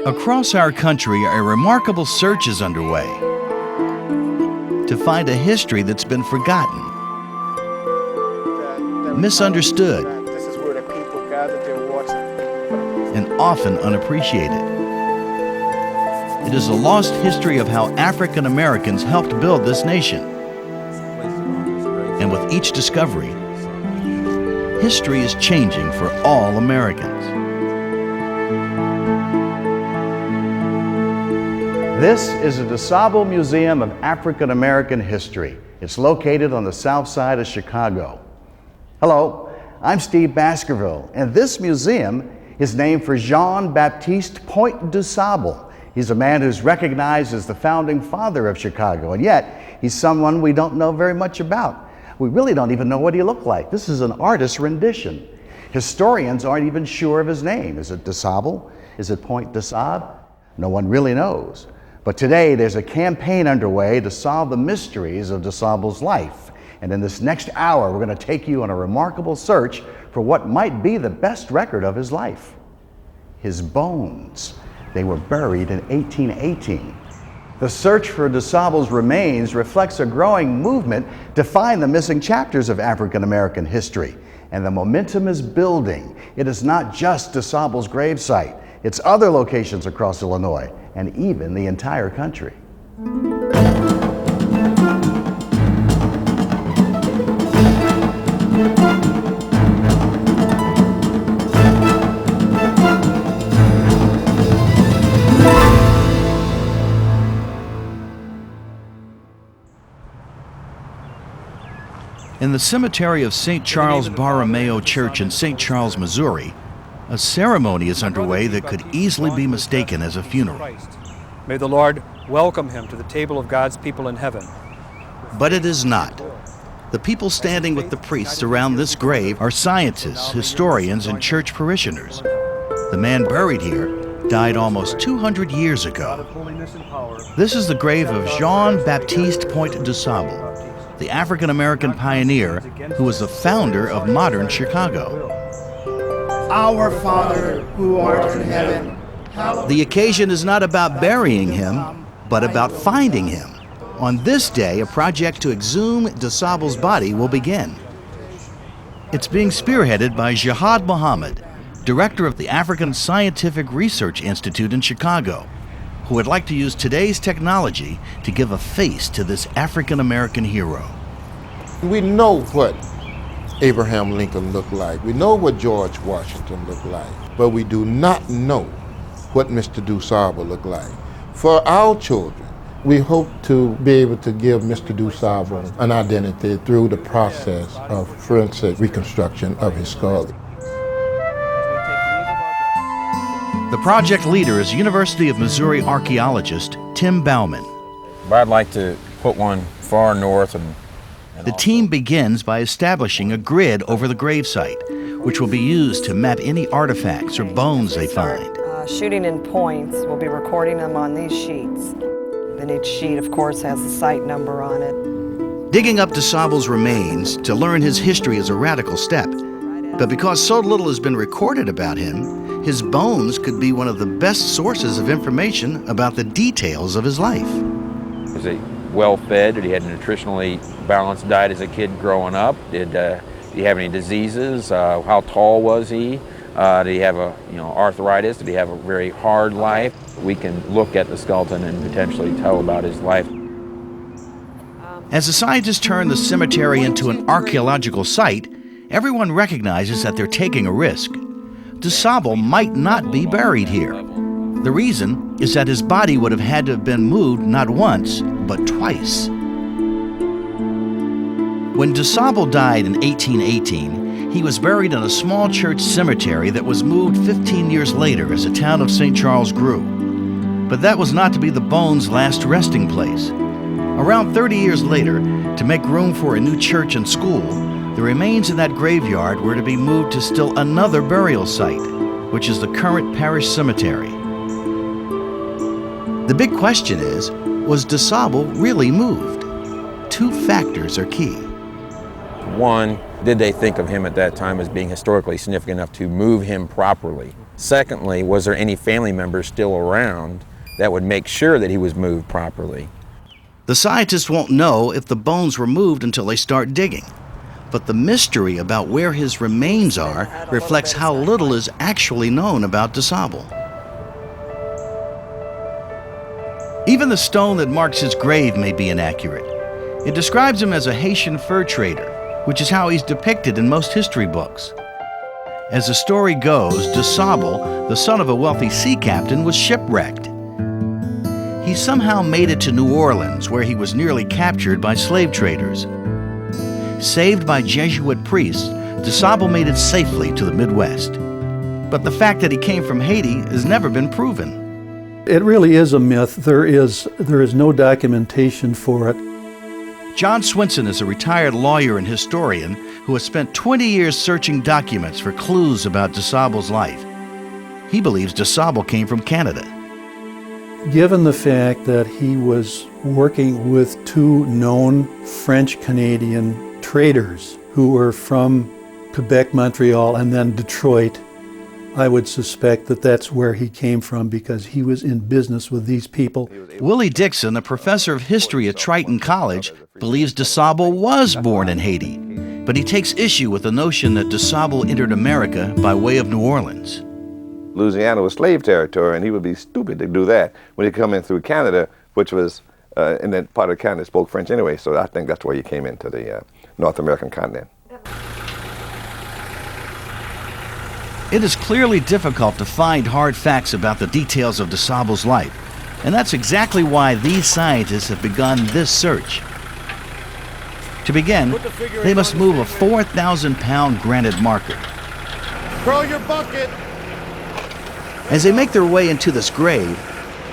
Across our country, a remarkable search is underway to find a history that's been forgotten, misunderstood, and often unappreciated. It is a lost history of how African Americans helped build this nation. And with each discovery, history is changing for all Americans. This is the DuSable Museum of African American History. It's located on the south side of Chicago. Hello, I'm Steve Baskerville, and this museum is named for Jean Baptiste Point DuSable. He's a man who's recognized as the founding father of Chicago, and yet he's someone we don't know very much about. We really don't even know what he looked like. This is an artist's rendition. Historians aren't even sure of his name. Is it DuSable? Is it Point DuSable? No one really knows. But today there's a campaign underway to solve the mysteries of DuSable's life. And in this next hour, we're going to take you on a remarkable search for what might be the best record of his life. His bones. They were buried in 1818. The search for DuSable's remains reflects a growing movement to find the missing chapters of African American history. And the momentum is building. It is not just DuSable's gravesite. It's other locations across Illinois and even the entire country. In the cemetery of St. Charles Borromeo Church in St. Charles, Missouri, a ceremony is underway that could easily be mistaken as a funeral. May the Lord welcome him to the table of God's people in heaven. But it is not. The people standing with the priests around this grave are scientists, historians, and church parishioners. The man buried here died almost 200 years ago. This is the grave of Jean Baptiste Point DuSable, the African-American pioneer who was the founder of modern Chicago. Our Father, who art in heaven. The occasion is not about burying him, but about finding him. On this day, a project to exhume DuSable's body will begin. It's being spearheaded by Jihad Muhammad, director of the African Scientific Research Institute in Chicago, who would like to use today's technology to give a face to this African-American hero. We know what Abraham Lincoln looked like. We know what George Washington looked like, but we do not know what Mr. DuSable looked like. For our children, we hope to be able to give Mr. DuSable an identity through the process of forensic reconstruction of his skull. The project leader is University of Missouri archaeologist Tim Bauman. I'd like to put one far north and the team begins by establishing a grid over the gravesite, which will be used to map any artifacts or bones they find. Shooting in points, we'll be recording them on these sheets. Then each sheet, of course, has the site number on it. Digging up DuSable's remains to learn his history is a radical step. But because so little has been recorded about him, his bones could be one of the best sources of information about the details of his life. Was he well-fed? Did he have a nutritionally balanced diet as a kid growing up? Did he have any diseases? How tall was he? Did he have arthritis? Did he have a very hard life? We can look at the skeleton and potentially tell about his life. As the scientists turn the cemetery into an archaeological site, everyone recognizes that they're taking a risk. DuSable might not be buried here. The reason is that his body would have had to have been moved not once, but twice. When DuSable died in 1818, he was buried in a small church cemetery that was moved 15 years later as the town of St. Charles grew. But that was not to be the bones' last resting place. Around 30 years later, to make room for a new church and school, the remains in that graveyard were to be moved to still another burial site, which is the current parish cemetery. The big question is, was DuSable really moved? Two factors are key. One, did they think of him at that time as being historically significant enough to move him properly Secondly, was there any family members still around that would make sure that he was moved properly? The scientists won't know if the bones were moved until they start digging. But the mystery about where his remains are reflects how little is actually known about DuSable. Even the stone that marks his grave may be inaccurate. It describes him as a Haitian fur trader, which is how he's depicted in most history books. As the story goes, DuSable, the son of a wealthy sea captain, was shipwrecked. He somehow made it to New Orleans, where he was nearly captured by slave traders. Saved by Jesuit priests, DuSable made it safely to the Midwest. But the fact that he came from Haiti has never been proven. It really is a myth. There is no documentation for it. John Swinson is a retired lawyer and historian who has spent 20 years searching documents for clues about DuSable's life. He believes DuSable came from Canada. Given the fact that he was working with two known French-Canadian traders who were from Quebec, Montreal, and then Detroit, I would suspect that that's where he came from because he was in business with these people. Willie Dixon, a professor of history at Triton College, believes DuSable was born in Haiti, but he takes issue with the notion that DuSable entered America by way of New Orleans. Louisiana was slave territory, and he would be stupid to do that when he come in through Canada, which was in that part of Canada spoke French anyway, so I think that's where he came into the North American continent. It is clearly difficult to find hard facts about the details of DuSable's life, and that's exactly why these scientists have begun this search. To begin, they must move a 4,000-pound granite marker. Throw your bucket! As they make their way into this grave,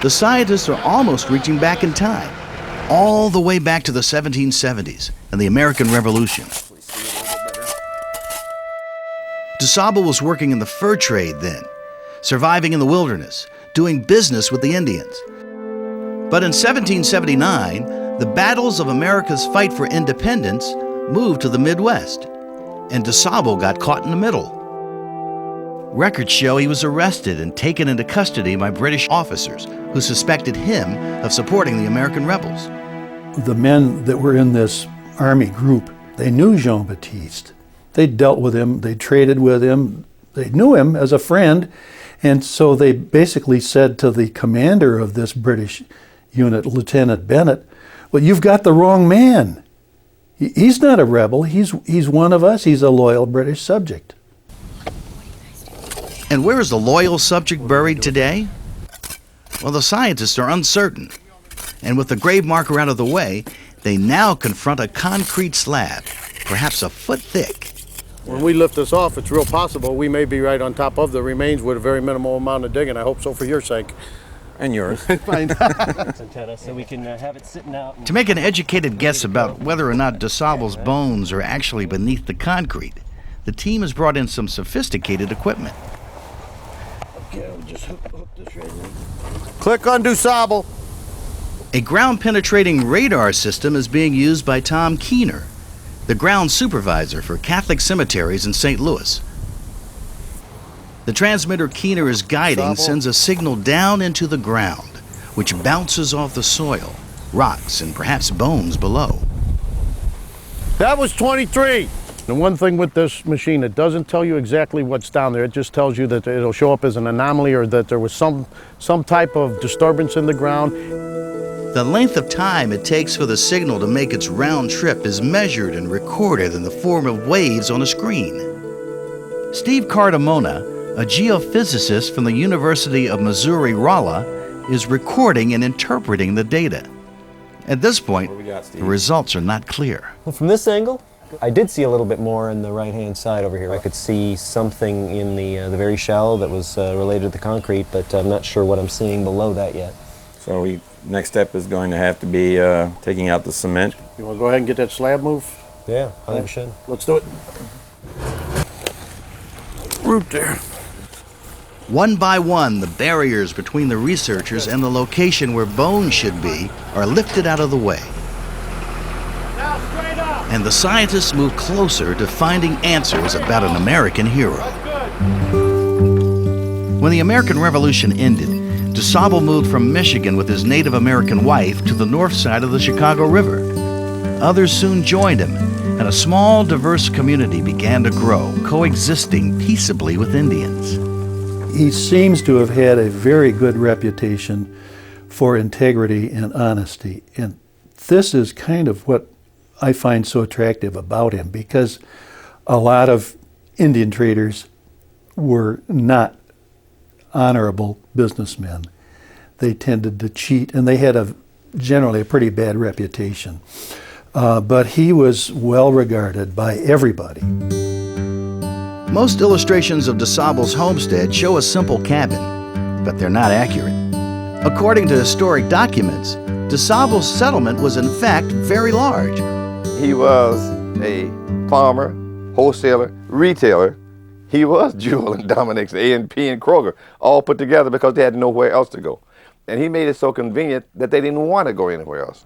the scientists are almost reaching back in time, all the way back to the 1770s and the American Revolution. DuSable was working in the fur trade then, surviving in the wilderness, doing business with the Indians. But in 1779, the battles of America's fight for independence moved to the Midwest, and DuSable got caught in the middle. Records show he was arrested and taken into custody by British officers who suspected him of supporting the American rebels. The men that were in this army group, they knew Jean Baptiste. They dealt with him, they traded with him, they knew him as a friend, and so they basically said to the commander of this British unit, Lieutenant Bennett, well, you've got the wrong man. He's not a rebel, he's one of us, he's a loyal British subject. And where is the loyal subject buried today? Well, the scientists are uncertain. And with the grave marker out of the way, they now confront a concrete slab, perhaps a foot thick. When we lift this off, it's real possible we may be right on top of the remains with a very minimal amount of digging. I hope so for your sake. And yours. So we can have it sitting out. To make an educated guess about whether or not DuSable's bones are actually beneath the concrete, the team has brought in some sophisticated equipment. Okay, I'll just hook this right in. Click on DuSable. A ground-penetrating radar system is being used by Tom Keener, the ground supervisor for Catholic cemeteries in St. Louis. The transmitter Keener is guiding sends a signal down into the ground, which bounces off the soil, rocks, and perhaps bones below. That was 23. The one thing with this machine, it doesn't tell you exactly what's down there. It just tells you that it'll show up as an anomaly or that there was some type of disturbance in the ground. The length of time it takes for the signal to make its round trip is measured and recorded in the form of waves on a screen. Steve Cardamona, a geophysicist from the University of Missouri-Rolla, is recording and interpreting the data. At this point, the results are not clear. Well, from this angle, I did see a little bit more on the right-hand side over here. I could see something in the very shallow that was related to the concrete, but I'm not sure what I'm seeing below that yet. So next step is going to have to be taking out the cement. You want to go ahead and get that slab moved? Yeah, I think we should. Let's do it. Root there. One by one, the barriers between the researchers and the location where bones should be are lifted out of the way. Now straight up. And the scientists move closer to finding answers about an American hero. When the American Revolution ended, DuSable moved from Michigan with his Native American wife to the north side of the Chicago River. Others soon joined him, and a small, diverse community began to grow, coexisting peaceably with Indians. He seems to have had a very good reputation for integrity and honesty, and this is kind of what I find so attractive about him, because a lot of Indian traders were not honorable businessmen. They tended to cheat, and they had generally a pretty bad reputation. But he was well regarded by everybody. Most illustrations of DuSable's homestead show a simple cabin, but they're not accurate. According to historic documents, DuSable's settlement was in fact very large. He was a farmer, wholesaler, retailer. He was Jewel and Dominic's, A&P and Kroger, all put together because they had nowhere else to go. And he made it so convenient that they didn't want to go anywhere else.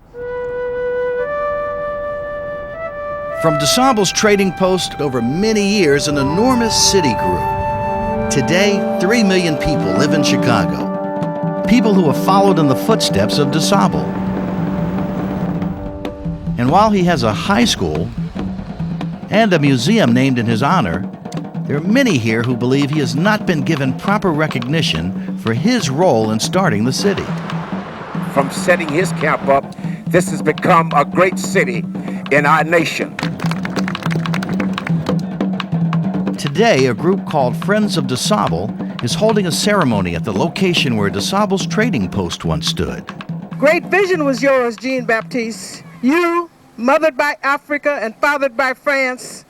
From DuSable's trading post, over many years, an enormous city grew. Today, 3 million people live in Chicago. People who have followed in the footsteps of DuSable. And while he has a high school and a museum named in his honor, there are many here who believe he has not been given proper recognition for his role in starting the city. From setting his camp up, this has become a great city in our nation. Today, a group called Friends of DuSable is holding a ceremony at the location where DuSable's trading post once stood. Great vision was yours, Jean Baptiste. You, mothered by Africa and fathered by France,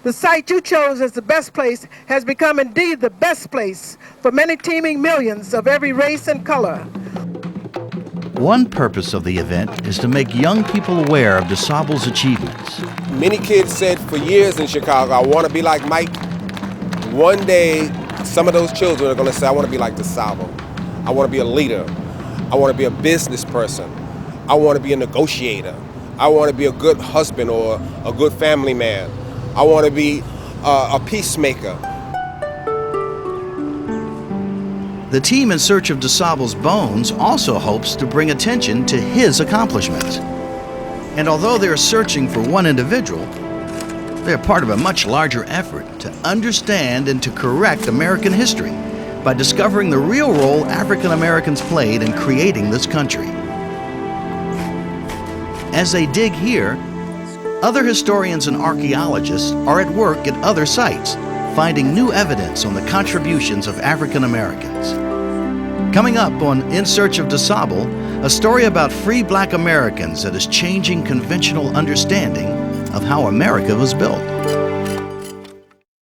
the site you chose as the best place has become indeed the best place for many teeming millions of every race and color. One purpose of the event is to make young people aware of DuSable's achievements. Many kids said for years in Chicago, I want to be like Mike. One day, some of those children are going to say, I want to be like DuSable. I want to be a leader. I want to be a business person. I want to be a negotiator. I want to be a good husband or a good family man. I want to be a peacemaker. The team in search of DuSable's bones also hopes to bring attention to his accomplishments. And although they're searching for one individual, they're part of a much larger effort to understand and to correct American history by discovering the real role African Americans played in creating this country. As they dig here, other historians and archaeologists are at work at other sites, finding new evidence on the contributions of African Americans. Coming up on In Search of DuSable, a story about free Black Americans that is changing conventional understanding of how America was built.